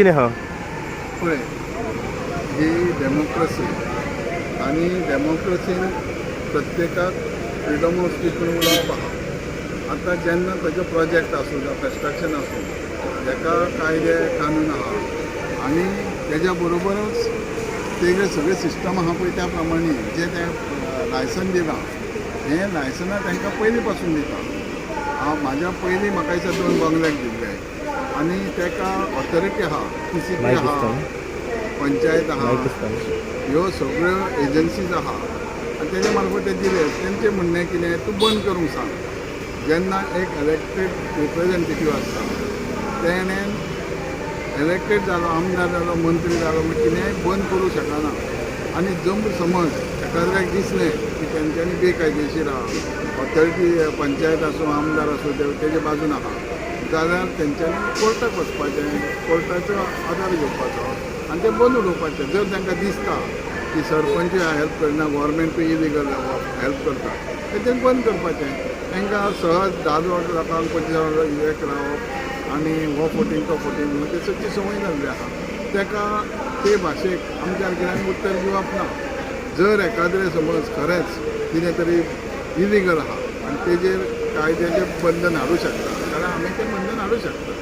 कितें हा पळय ही डेमोक्रेसी आणि डेमोक्रेसीन प्रत्येकाक फ्रिडम ऑफ स्पीच म्हणून उलोवप आहा. आतां जेन्ना ताजे प्रोजेक्ट आसूं जावं कन्स्ट्रक्शन आसूं ताका कायदे कानून आहा आनी तेज्या बरोबरच तेजे सगळे सिस्टम आहा पळय त्या प्रमाणे जे ते लायसन दिलां हें लायसनां तांकां पयलीं पासून दिता. म्हाज्या पयलीं म्हाका दिसता 2 बंगल्याक दिल्ले आनी ताका ऑथॉरिटी आहा, PCP माहीत आहा, दिसता पंचायत आहा, माहीत दिसता ह्यो सगळ्यो एजन्सीज आहा आनी तेजे मार्फत ते दिले. तेंचें म्हणणें कितें तूं बंद करूंक सांग. जेन्ना एक इलेक्टेड रिप्रेझेंटेटीव आसता तेणें इलेक्टेड जालो, आमदार जालो, मंत्री जालो म्हण कितेंय बंद करूंक शकना. आनी जर समज एकाद्याक दिसलें की तेंच्यांनी बेकायदेशीर आहा, ऑथॉरिटी पंचायत आसूं आमदार आसूं तेजे बाजून आहा जाल्यार तेंच्यांनी कोर्टाक वचपाचें, कोर्टाचो आदार घेवपाचो आनी तें बंद उडोवपाचें. जर तांकां दिसता की सरपंच हेल्प करना, गव्हर्मेंटूय इलिगल हेल्प करता तें बंद करपाचें. तांकां सहज 10 लोकांक 25 एक रावप आनी हो फोटींग तो फोटींग म्हणून ते सगळी संवय जाल्ली आहा. ताका ते भाशेक आमच्या कित्याक उत्तर दिवप ना. जर एकाद्रें समज खरेंच कितें तरी इलिगल आहा आनी तेजेर कायद्याचें बंधन हाडूं शकता जाल्यार आमी तें बंधन हाडूं शकता.